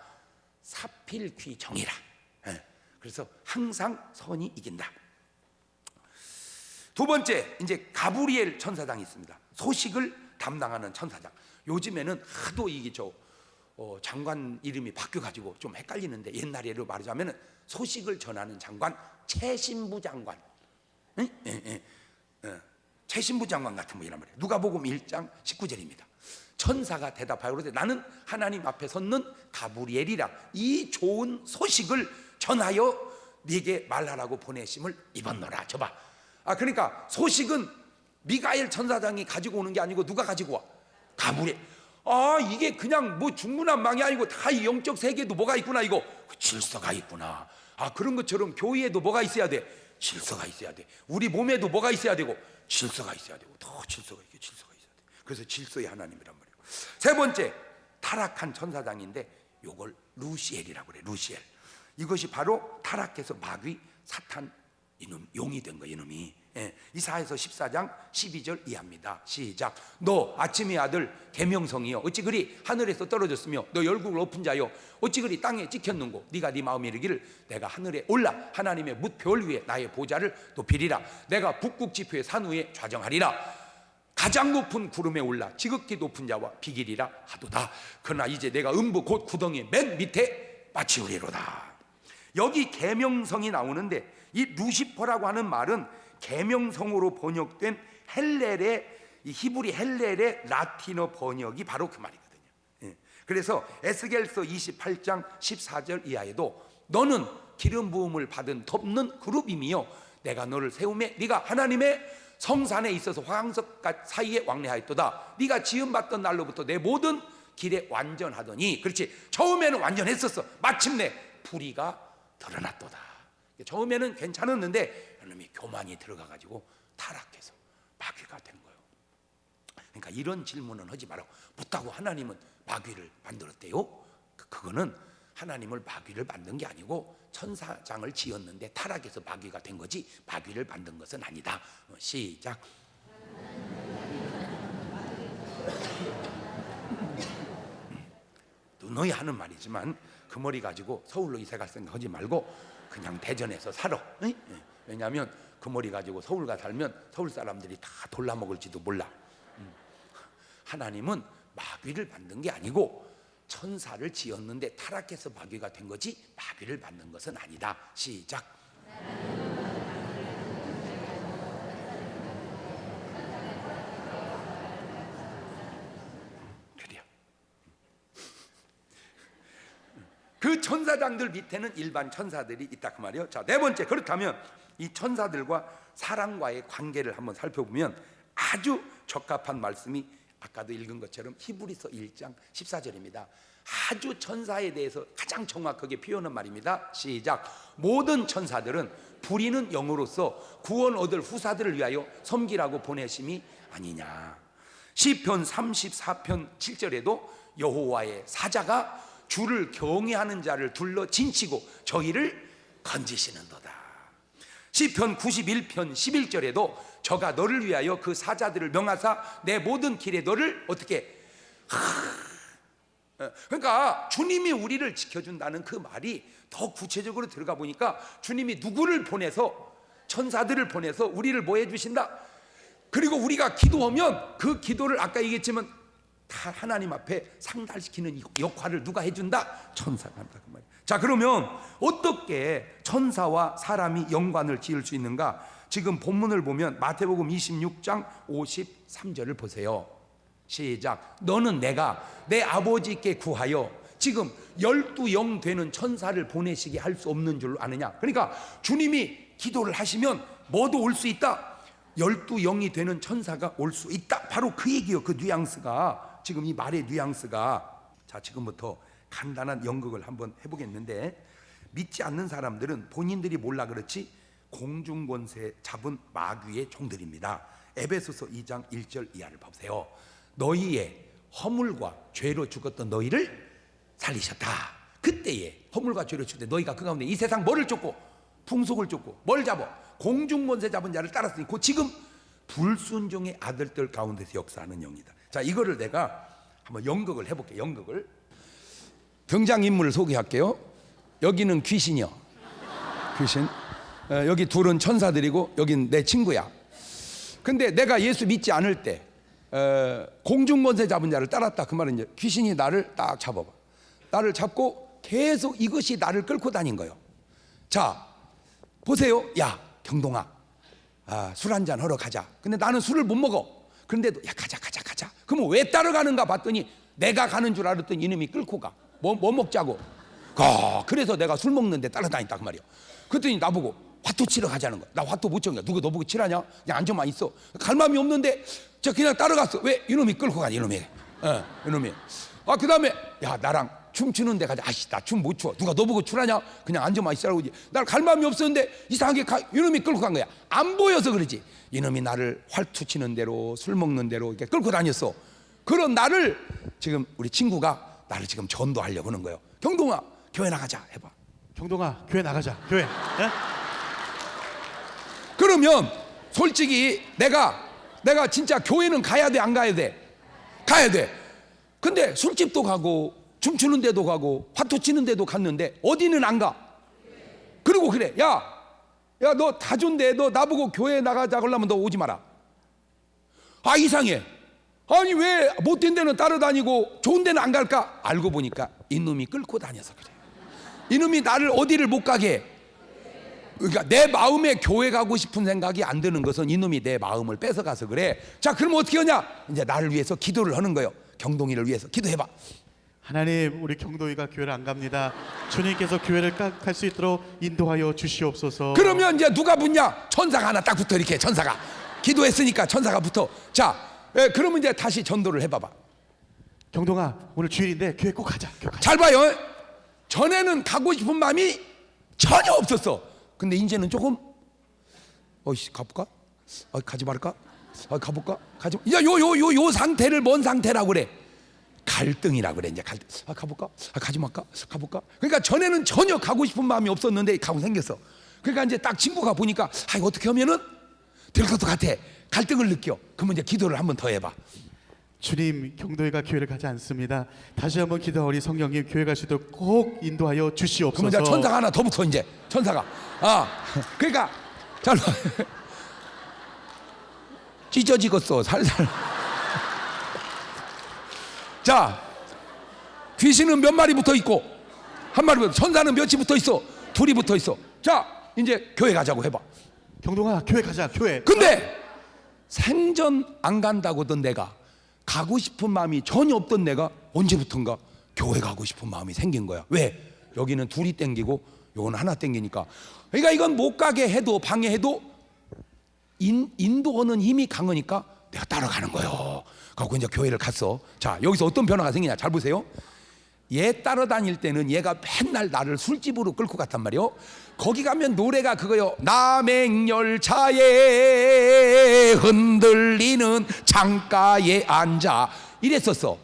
사필귀정이라. 그래서 항상 선이 이긴다. 두 번째, 이제 가브리엘 천사장이 있습니다. 소식을 담당하는 천사장. 요즘에는 하도 이게 장관 이름이 바뀌어가지고 좀 헷갈리는데, 옛날에로 말하자면 소식을 전하는 장관, 최신부 장관, 최신부 장관 같은 분이란 말이에요. 누가복음 1장 19절입니다. 천사가 대답하여 그러되 나는 하나님 앞에 섰는 가브리엘이라. 이 좋은 소식을 전하여 네게 말하라고 보내심을 입었노라. 저봐. 그러니까 소식은 미가엘 천사장이 가지고 오는 게 아니고 누가 가지고 와? 가브리엘. 이게 그냥 뭐 중구난방이 아니고 다 이 영적 세계에도 뭐가 있구나. 이거 질서가 있구나. 그런 것처럼 교회에도 뭐가 있어야 돼? 질서가 있어야 돼. 우리 몸에도 뭐가 있어야 되고? 질서가 있어야 되고. 더 질서가 있어야 돼. 그래서 질서의 하나님이란 말이에요. 세 번째, 타락한 천사장인데 요걸 루시엘이라고 그래. 루시엘. 이것이 바로 타락해서 마귀 사탄 이놈 용이 된 거예요. 이놈이. 이사야서 14장 12절 이하입니다. 시작. 너 아침의 아들 계명성이여 어찌 그리 하늘에서 떨어졌으며 너 열국을 엎은 자여 어찌 그리 땅에 찍혔는고 네가 네 마음에 이르기를 내가 하늘에 올라 하나님의 뭇별 위에 나의 보좌를 높이리라. 내가 북극 지표의 산 위에 좌정하리라. 가장 높은 구름에 올라 지극히 높은 자와 비기리라 하도다. 그러나 이제 내가 음부 곧 구덩이 맨 밑에 빠치우리로다. 여기 계명성이 나오는데 이 루시퍼라고 하는 말은 계명성으로 번역된 헬렐의, 이 히브리 헬렐의 라틴어 번역이 바로 그 말이거든요. 그래서 에스겔서 28장 14절 이하에도 너는 기름 부음을 받은 덮는 그룹임이요 내가 너를 세우매 네가 하나님의 성산에 있어서 화강석 사이에 왕래하였도다. 네가 지음받던 날로부터 내 모든 길에 완전하더니. 그렇지, 처음에는 완전했었어. 마침내 불의가 드러났도다. 처음에는 괜찮았는데 그놈이 교만이 들어가가지고 타락해서 마귀가 된 거예요. 그러니까 이런 질문은 하지 말라고. 묻다고 하나님은 마귀를 만들었대요? 그거는 하나님을 마귀를 만든 게 아니고 천사장을 지었는데 타락해서 마귀가 된 거지 마귀를 만든 것은 아니다. 시작. 누누이 하는 말이지만 그 머리 가지고 서울로 이사 갈 생각 하지 말고 그냥 대전에서 살아. 왜냐하면 그 머리 가지고 서울 가 살면 서울 사람들이 다 돌라먹을지도 몰라. 하나님은 마귀를 만든 게 아니고 천사를 지었는데 타락해서 마귀가 된 거지 마귀를 만든 것은 아니다. 시작. 그래요. 그 천사장들 밑에는 일반 천사들이 있다 그 말이에요. 자, 네 번째, 그렇다면 이 천사들과 사람과의 관계를 한번 살펴보면 아주 적합한 말씀이 아까도 읽은 것처럼 히브리서 1장 14절입니다. 아주 천사에 대해서 가장 정확하게 표현한 말입니다. 시작. 모든 천사들은 부리는 영으로서 구원 얻을 후사들을 위하여 섬기라고 보내심이 아니냐. 시편 34편 7절에도 여호와의 사자가 주를 경외하는 자를 둘러 진치고 저희를 건지시는도다. 시편 91편 11절에도 저가 너를 위하여 그 사자들을 명하사 내 모든 길에 너를 어떻게 그러니까 주님이 우리를 지켜준다는 그 말이 더 구체적으로 들어가 보니까 주님이 누구를 보내서 천사들을 보내서 우리를 뭐 해주신다. 그리고 우리가 기도하면 그 기도를 아까 얘기했지만 다 하나님 앞에 상달시키는 이 역할을 누가 해준다? 천사가 한다 그 말이에요. 자, 그러면 어떻게 천사와 사람이 연관을 지을 수 있는가? 지금 본문을 보면 마태복음 26장 53절을 보세요. 시작. 너는 내가 내 아버지께 구하여 지금 12영 되는 천사를 보내시게 할 수 없는 줄 아느냐? 그러니까 주님이 기도를 하시면 뭐도 올 수 있다. 12영이 되는 천사가 올 수 있다. 바로 그 얘기예요. 그 뉘앙스가, 지금 이 말의 뉘앙스가. 자, 지금부터 간단한 연극을 한번 해보겠는데, 믿지 않는 사람들은 본인들이 몰라 그렇지 공중권세 잡은 마귀의 종들입니다. 에베소서 2장 1절 이하를 보세요. 너희의 허물과 죄로 죽었던 너희를 살리셨다. 그때에 허물과 죄로 죽을 때 너희가 그 가운데 이 세상 뭐를 쫓고 풍속을 쫓고 뭘 잡아? 공중권세 잡은 자를 따랐으니 곧 지금 불순종의 아들들 가운데서 역사하는 영이다. 자, 이거를 내가 한번 연극을 해볼게요. 연극을. 등장인물을 소개할게요. 여기는 귀신이요. 귀신. 여기 둘은 천사들이고 여긴 내 친구야. 근데 내가 예수 믿지 않을 때 공중권세 잡은 자를 따랐다. 그 말은 이제 귀신이 나를 딱 잡아봐. 나를 잡고 계속 이것이 나를 끌고 다닌 거예요. 자, 보세요. 야, 경동아, 술 한잔 하러 가자. 근데 나는 술을 못 먹어. 그런데도 야, 가자. 그러면 왜 따라가는가 봤더니 내가 가는 줄 알았더니 이놈이 끌고 가. 뭐 먹자고. 그래서 내가 술 먹는데 따라다녔다 그 말이야. 그랬더니 나보고 화투 치러 가자는 거야. 나 화투 못 쳐. 누가 너 보고 치라냐? 그냥 앉아만 있어. 갈 마음이 없는데 저 그냥 따라갔어. 왜? 이놈이 끌고 가니, 이놈이. 이놈이. 그 다음에 야, 나랑 춤추는 데 가자. 아씨, 나 춤 못 춰. 누가 너 보고 추라냐? 그냥 앉아만 있으라고. 날 갈 마음이 없었는데 이상하게 이놈이 끌고 간 거야. 안 보여서 그러지. 이놈이 나를 활투 치는 대로 술 먹는 대로 이렇게 끌고 다녔어. 그런 나를 지금 우리 친구가 나를 지금 전도하려고 하는 거예요. 경동아, 교회 나가자 해봐. 경동아, 교회 나가자. 교회. 예? 그러면 솔직히 내가 진짜 교회는 가야 돼, 안 가야 돼? 가야 돼. 근데 술집도 가고 춤추는 데도 가고 화투 치는 데도 갔는데 어디는 안 가. 그리고 그래. 야, 너 다준데 너 나보고 교회 나가자 그러려면 너 오지 마라. 이상해. 아니 왜 못된 데는 따라다니고 좋은 데는 안 갈까? 알고 보니까 이놈이 끌고 다녀서 그래. 이놈이 나를 어디를 못 가게 해. 그러니까 내 마음에 교회 가고 싶은 생각이 안 드는 것은 이놈이 내 마음을 뺏어가서 그래. 자, 그럼 어떻게 하냐? 이제 나를 위해서 기도를 하는 거예요. 경동이를 위해서 기도해봐. 하나님, 우리 경동이가 교회를 안 갑니다. 주님께서 교회를 갈 수 있도록 인도하여 주시옵소서. 그러면 이제 누가 붙냐? 천사가 하나 딱 붙어. 이렇게 천사가 기도했으니까 천사가 붙어. 자, 그러면 이제 다시 전도를 해봐봐. 경동아, 오늘 주일인데 교회 꼭 가자. 교회 가자. 잘 봐요. 전에는 가고 싶은 마음이 전혀 없었어. 근데 이제는 조금 가볼까? 가지 말까? 가볼까? 가지. 요 상태를 뭔 상태라고 그래? 갈등이라고 그래. 이제 갈등. 가볼까? 가지 말까? 가볼까? 그러니까 전에는 전혀 가고 싶은 마음이 없었는데 가고 생겼어. 그러니까 이제 딱 친구가 보니까 이거 어떻게 하면은 될 것도 같아. 갈등을 느껴. 그러면 이제 기도를 한번 더 해봐. 주님, 경동이가 교회를 가지 않습니다. 다시 한번 기도하오니 성령님, 교회 갈 수 있도록 꼭 인도하여 주시옵소서. 그러면 이제 천사가 하나 더 붙어. 이제 천사가. 그러니까 잘 봐. 찢어지겠어 살살. 자, 귀신은 몇 마리 붙어 있고 한 마리 붙어. 천사는 몇이 붙어 있어? 둘이 붙어 있어. 자, 이제 교회 가자고 해봐. 경동아, 교회 가자. 교회. 근데 생전 안 간다고던 내가, 가고 싶은 마음이 전혀 없던 내가 언제부턴가 교회 가고 싶은 마음이 생긴 거야. 왜? 여기는 둘이 땡기고 요거는 하나 땡기니까. 그러니까 이건 못 가게 해도 방해해도 인도하는 힘이 강하니까 내가 따라가는 거예요. 그래서 이제 교회를 갔어. 자, 여기서 어떤 변화가 생기냐 잘 보세요. 얘 따라다닐 때는 얘가 맨날 나를 술집으로 끌고 갔단 말이요. 거기 가면 노래가 그거요. 남행열차에 흔들리는 창가에 앉아 이랬었어.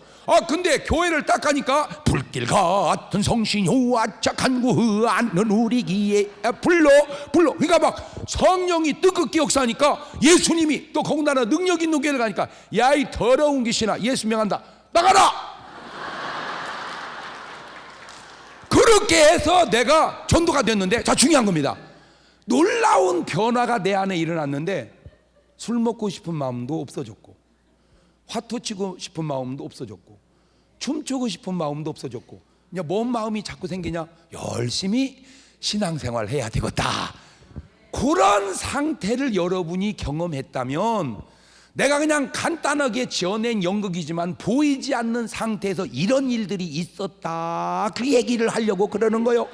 근데 교회를 딱 가니까 불길 같은 성신요 아착한 구하는 우리 귀에 불러. 그러니까 막 성령이 뜨겁게 역사하니까 예수님이 또 더군다나 능력 있는 교회를 가니까 야, 이 더러운 귀신아, 예수 명한다, 나가라. 그렇게 해서 내가 전도가 됐는데, 자, 중요한 겁니다. 놀라운 변화가 내 안에 일어났는데 술 먹고 싶은 마음도 없어졌고 화투 치고 싶은 마음도 없어졌고, 춤추고 싶은 마음도 없어졌고, 이제 뭔 마음이 자꾸 생기냐? 열심히 신앙생활 해야 되겠다. 그런 상태를 여러분이 경험했다면, 내가 그냥 간단하게 지어낸 연극이지만 보이지 않는 상태에서 이런 일들이 있었다, 그 얘기를 하려고 그러는 거예요.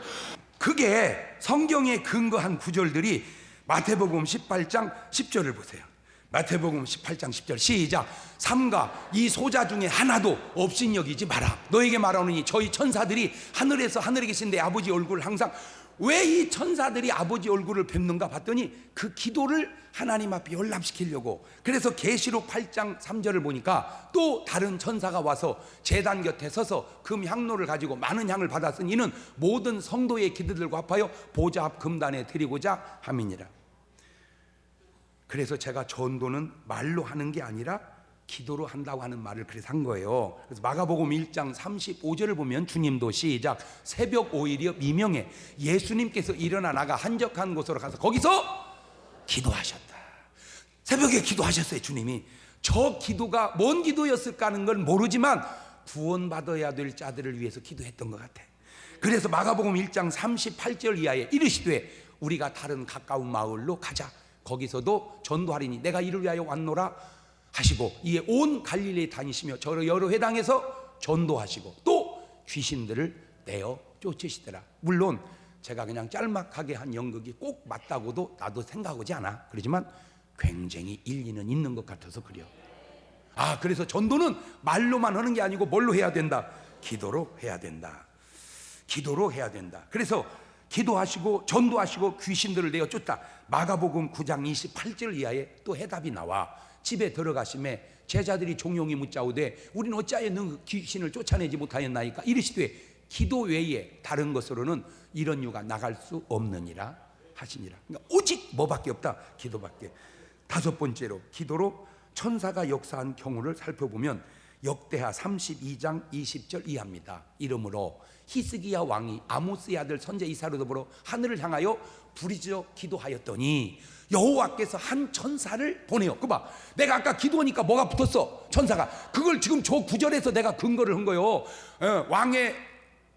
그게 성경에 근거한 구절들이 마태복음 18장 10절을 보세요. 마태복음 18장 10절 시작. 삼가 이 소자 중에 하나도 없인 여기지 마라. 너에게 말하노니 저희 천사들이 하늘에 계신 내 아버지 얼굴을 항상, 왜 이 천사들이 아버지 얼굴을 뵙는가 봤더니 그 기도를 하나님 앞에 열람시키려고. 그래서 계시록 8장 3절을 보니까 또 다른 천사가 와서 제단 곁에 서서 금 향로를 가지고 많은 향을 받았으니 이는 모든 성도의 기도들과 합하여 보좌 앞 금단에 드리고자 함이니라. 그래서 제가 전도는 말로 하는 게 아니라 기도로 한다고 하는 말을 그래서 한 거예요. 그래서 마가복음 1장 35절을 보면 주님도 시작. 새벽 5일이여 미명에 예수님께서 일어나 나가 한적한 곳으로 가서 거기서 기도하셨다. 새벽에 기도하셨어요. 주님이. 저 기도가 뭔 기도였을까 하는 건 모르지만 구원받아야 될 자들을 위해서 기도했던 것 같아. 그래서 마가복음 1장 38절 이하에 이르시되 우리가 다른 가까운 마을로 가자. 거기서도 전도하리니 내가 이를 위하여 왔노라 하시고, 이에 온 갈릴리에 다니시며 여러 회당에서 전도하시고 또 귀신들을 내어 쫓으시더라. 물론 제가 그냥 짤막하게 한 연극이 꼭 맞다고도 나도 생각하지 않아. 그러지만 굉장히 일리는 있는 것 같아서 그래요. 그래서 전도는 말로만 하는 게 아니고 뭘로 해야 된다? 기도로 해야 된다. 기도로 해야 된다. 그래서 기도하시고 전도하시고 귀신들을 내어 쫓다. 마가복음 9장 28절 이하에 또 해답이 나와. 집에 들어가심에 제자들이 종용이 묻자오되 우리는 어찌하여 너 귀신을 쫓아내지 못하였나이까? 이르시되 기도 외에 다른 것으로는 이런 유가 나갈 수 없느니라 하시니라. 그러니까 오직 뭐밖에 없다? 기도밖에. 다섯 번째로 기도로 천사가 역사한 경우를 살펴보면 역대하 32장 20절 이하입니다. 이러므로 히스기야 왕이 아모스의 아들 선제 이사로 더불어 하늘을 향하여 부르짖어 기도하였더니 여호와께서 한 천사를 보내요. 그봐, 내가 아까 기도하니까 뭐가 붙었어? 천사가. 그걸 지금 저 구절에서 내가 근거를 한 거예요. 왕의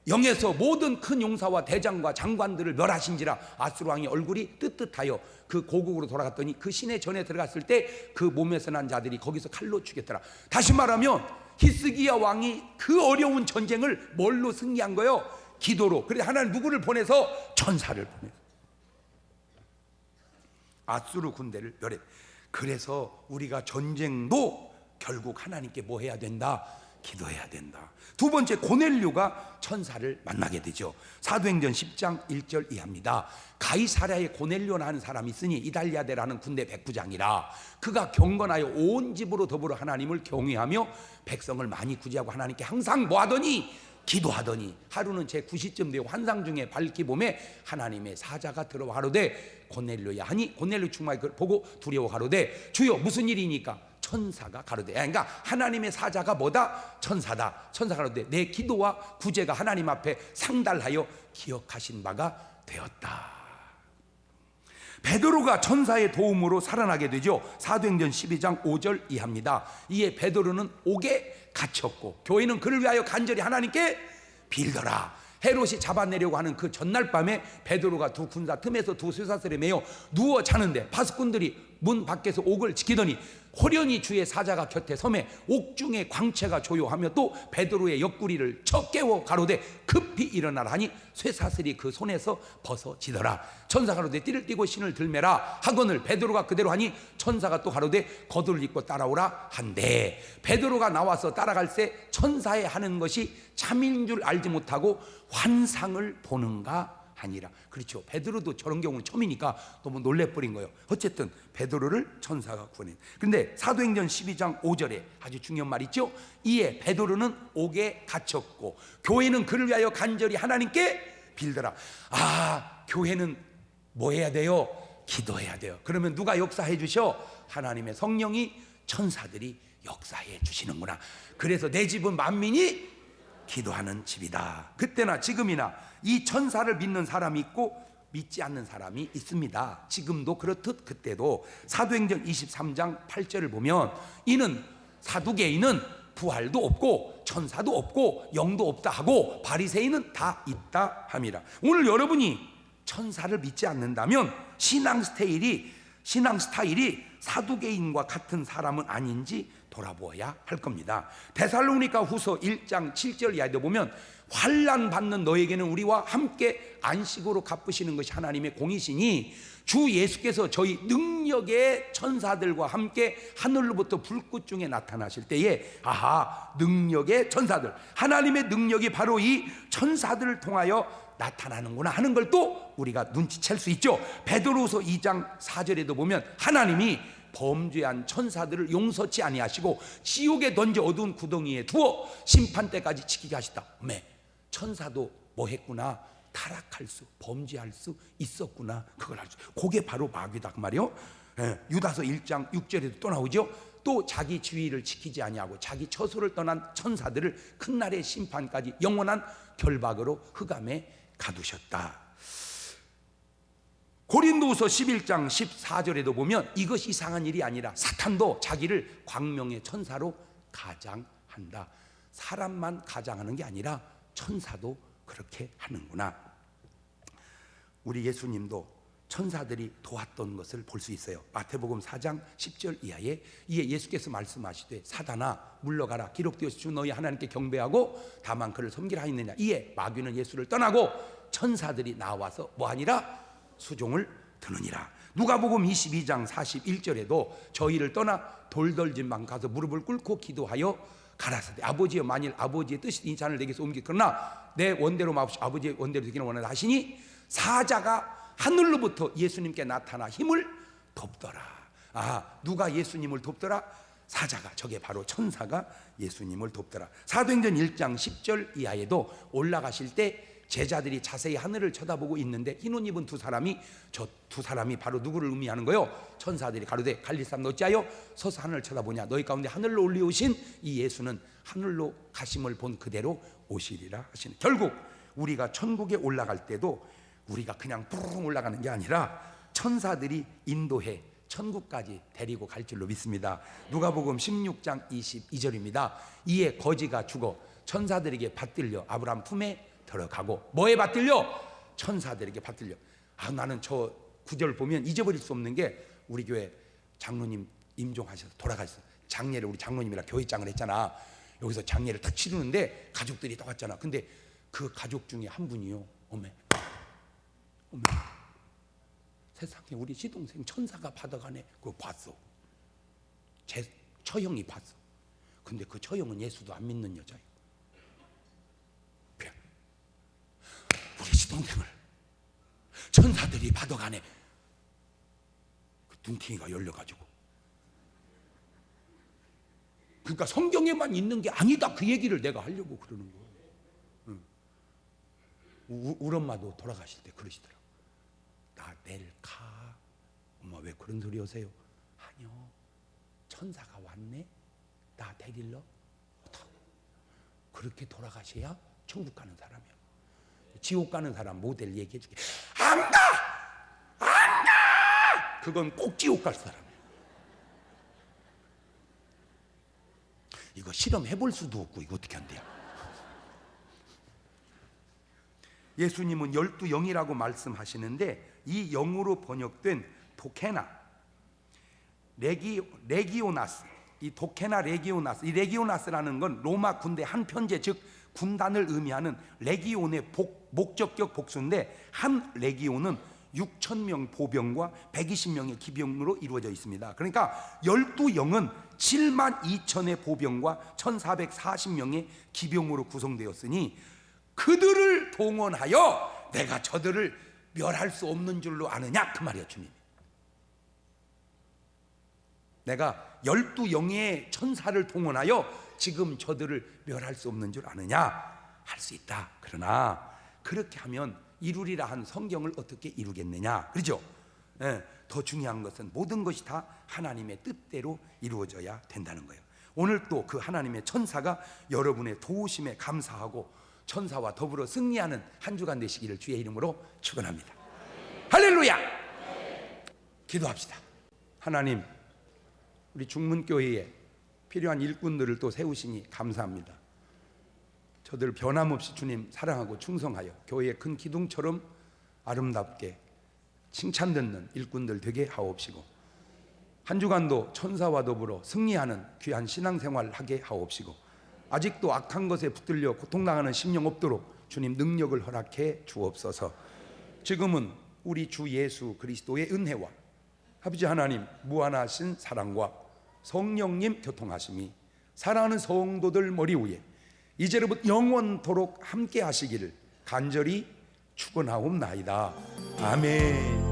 영에서 모든 큰 용사와 대장과 장관들을 멸하신지라. 아수르 왕의 얼굴이 뜨뜻하여 그 고국으로 돌아갔더니 그 시내 전에 들어갔을 때 그 몸에서 난 자들이 거기서 칼로 죽였더라. 다시 말하면 히스기야 왕이 그 어려운 전쟁을 뭘로 승리한 거예요? 기도로. 그래서 하나님 누구를 보내서? 천사를 보내서 아수르 군대를 멸해. 그래서 우리가 전쟁도 결국 하나님께 뭐 해야 된다? 기도해야 된다. 두 번째, 고넬료가 천사를 만나게 되죠. 사도행전 10장 1절 이하입니다. 가이사랴에 고넬료나 하는 사람이 있으니 이달리아데라는 군대 백부장이라. 그가 경건하여 온 집으로 더불어 하나님을 경외하며 백성을 많이 구제하고 하나님께 항상 뭐 하더니? 기도하더니 하루는 제 9시쯤 되어 환상 중에 밝기 봄에 하나님의 사자가 들어와 가로되 고넬료야 하니 고넬료 충만히 그걸 보고 두려워 가로되 주여 무슨 일이니까? 천사가 가로되. 그러니까 하나님의 사자가 뭐다? 천사다. 천사가 가로되 내 기도와 구제가 하나님 앞에 상달하여 기억하신 바가 되었다. 베드로가 천사의 도움으로 살아나게 되죠. 사도행전 12장 5절 이하입니다. 이에 베드로는 옥에 갇혔고 교회는 그를 위하여 간절히 하나님께 빌더라. 헤롯이 잡아내려고 하는 그 전날 밤에 베드로가 두 군사 틈에서 두 쇠사슬에 매여 누워 자는데 바스꾼들이 문 밖에서 옥을 지키더니 호련히 주의 사자가 곁에 섬에 옥중에 광채가 조요하며 또 베드로의 옆구리를 쳐 깨워 가로되 급히 일어나라 하니 쇠사슬이 그 손에서 벗어지더라. 천사가 가로되 띠를 띠고 신을 들매라 하거늘 베드로가 그대로 하니 천사가 또 가로되 겉을 입고 따라오라 한데 베드로가 나와서 따라갈새 천사의 하는 것이 참인 줄 알지 못하고 환상을 보는가 하니라. 그렇죠. 베드로도 저런 경우는 처음이니까 너무 놀래버린 거예요. 어쨌든 베드로를 천사가 구원해. 그런데 사도행전 12장 5절에 아주 중요한 말 있죠. 이에 베드로는 옥에 갇혔고 교회는 그를 위하여 간절히 하나님께 빌더라. 교회는 뭐 해야 돼요? 기도해야 돼요. 그러면 누가 역사해 주셔? 하나님의 성령이, 천사들이 역사해 주시는구나. 그래서 내 집은 만민이 기도하는 집이다. 그때나 지금이나 이 천사를 믿는 사람이 있고 믿지 않는 사람이 있습니다. 지금도 그렇듯 그때도. 사도행전 23장 8절을 보면 이는 사두개인은 부활도 없고 천사도 없고 영도 없다 하고 바리새인은 다 있다 함이라. 오늘 여러분이 천사를 믿지 않는다면 신앙 스타일이 사두개인과 같은 사람은 아닌지 돌아보아야 할 겁니다. 데살로니가 후서 1장 7절 이하에도 보면 환난 받는 너에게는 우리와 함께 안식으로 갚으시는 것이 하나님의 공이시니 주 예수께서 저희 능력의 천사들과 함께 하늘로부터 불꽃 중에 나타나실 때에 아하, 능력의 천사들, 하나님의 능력이 바로 이 천사들을 통하여 나타나는구나 하는 걸 또 우리가 눈치챌 수 있죠. 베드로후서 2장 4절에도 보면 하나님이 범죄한 천사들을 용서치 아니하시고 지옥에 던져 어두운 구덩이에 두어 심판 때까지 지키게 하시다. 천사도 뭐 했구나, 타락할 수, 범죄할 수 있었구나, 그걸 알죠. 그게 바로 마귀다 그 말이요. 유다서 1장 6절에도 또 나오죠. 또 자기 지위를 지키지 아니하고 자기 처소를 떠난 천사들을 큰 날의 심판까지 영원한 결박으로 흑암에 가두셨다. 고린도후서 11장 14절에도 보면 이것이 이상한 일이 아니라 사탄도 자기를 광명의 천사로 가장한다. 사람만 가장하는 게 아니라 천사도 그렇게 하는구나. 우리 예수님도 천사들이 도왔던 것을 볼 수 있어요. 마태복음 4장 10절 이하에 이에 예수께서 말씀하시되 사단아 물러가라, 기록되었으니 너희 하나님께 경배하고 다만 그를 섬기라 하였느냐. 이에 마귀는 예수를 떠나고 천사들이 나와서 뭐하니라? 수종을 드느니라. 누가복음 22장 41절에도 저희를 떠나 돌덜진방 가서 무릎을 꿇고 기도하여 가라사대 아버지여 만일 아버지의 뜻이 이 잔을 내게서 옮기거나 내 원대로 마옵시고 아버지의 원대로 되기를 원하다 하시니 사자가 하늘로부터 예수님께 나타나 힘을 돕더라. 누가 예수님을 돕더라? 사자가, 저게 바로 천사가 예수님을 돕더라. 사도행전 1장 10절 이하에도 올라가실 때 제자들이 자세히 하늘을 쳐다보고 있는데 흰 옷 입은 두 사람이, 저 두 사람이 바로 누구를 의미하는 거요? 천사들이 가로되 갈릴 사람 어찌하여 서서 하늘을 쳐다보냐. 너희 가운데 하늘로 올리우신 이 예수는 하늘로 가심을 본 그대로 오시리라 하시는. 결국 우리가 천국에 올라갈 때도 우리가 그냥 푸르릉 올라가는 게 아니라 천사들이 인도해 천국까지 데리고 갈 줄로 믿습니다. 누가복음 16장 22절입니다. 이에 거지가 죽어 천사들에게 받들려 아브라함 품에 들어가고. 뭐에 받들려? 천사들에게 받들려. 나는 저 구절 보면 잊어버릴 수 없는 게 우리 교회 장로님 임종하셔서 돌아가셨어. 장례를 우리 장로님이랑 교회장을 했잖아. 여기서 장례를 딱 치르는데 가족들이 다 왔잖아. 근데 그 가족 중에 한 분이요, 어메 세상에 우리 시동생 천사가 받아가네. 그거 봤어. 제 처형이 봤어. 근데 그 처형은 예수도 안 믿는 여자예요. 우리 시동생을 천사들이 받아가네. 그 눈팅이가 열려가지고. 그러니까 성경에만 있는 게 아니다, 그 얘기를 내가 하려고 그러는 거예요. 우리 엄마도 돌아가실 때 그러시더라고. 나 내일 가. 엄마 왜 그런 소리 하세요? 아니요, 천사가 왔네, 나 데리러. 그렇게 돌아가셔야 천국 가는 사람이야. 지옥 가는 사람 모델 얘기해 줄게. 안 가! 안 가! 그건 꼭 지옥 갈 사람이야. 이거 실험해 볼 수도 없고 이거 어떻게 한대요? 예수님은 12영이라고 말씀하시는데 이 영으로 번역된 도케나, 레기오나스, 이 도케나 레기오나스, 이 레기오나스라는 건 로마 군대 한 편제, 즉 군단을 의미하는 레기온의 목적격 복수인데 한 레기온은 6,000명 보병과 120명의 기병으로 이루어져 있습니다. 그러니까 12영은 72,000의 보병과 1,440명의 기병으로 구성되었으니 그들을 동원하여 내가 저들을 멸할 수 없는 줄로 아느냐, 그 말이야 주님. 내가 12영의 천사를 동원하여 지금 저들을 멸할 수 없는 줄 아느냐? 할 수 있다. 그러나 그렇게 하면 이루리라 한 성경을 어떻게 이루겠느냐, 그렇죠? 더 중요한 것은 모든 것이 다 하나님의 뜻대로 이루어져야 된다는 거예요. 오늘 또 그 하나님의 천사가 여러분의 도우심에 감사하고 천사와 더불어 승리하는 한 주간 되시기를 주의 이름으로 축원합니다. 할렐루야! 기도합시다. 하나님, 우리 중문교회에 필요한 일꾼들을 또 세우시니 감사합니다. 저들 변함없이 주님 사랑하고 충성하여 교회의 큰 기둥처럼 아름답게 칭찬 듣는 일꾼들 되게 하옵시고, 한 주간도 천사와 더불어 승리하는 귀한 신앙생활 하게 하옵시고, 아직도 악한 것에 붙들려 고통당하는 심령 없도록 주님 능력을 허락해 주옵소서. 지금은 우리 주 예수 그리스도의 은혜와 아버지 하나님 무한하신 사랑과 성령님 교통하심이 사랑하는 성도들 머리 위에 이제로부터 영원토록 함께 하시기를 간절히 축원하옵나이다. 아멘.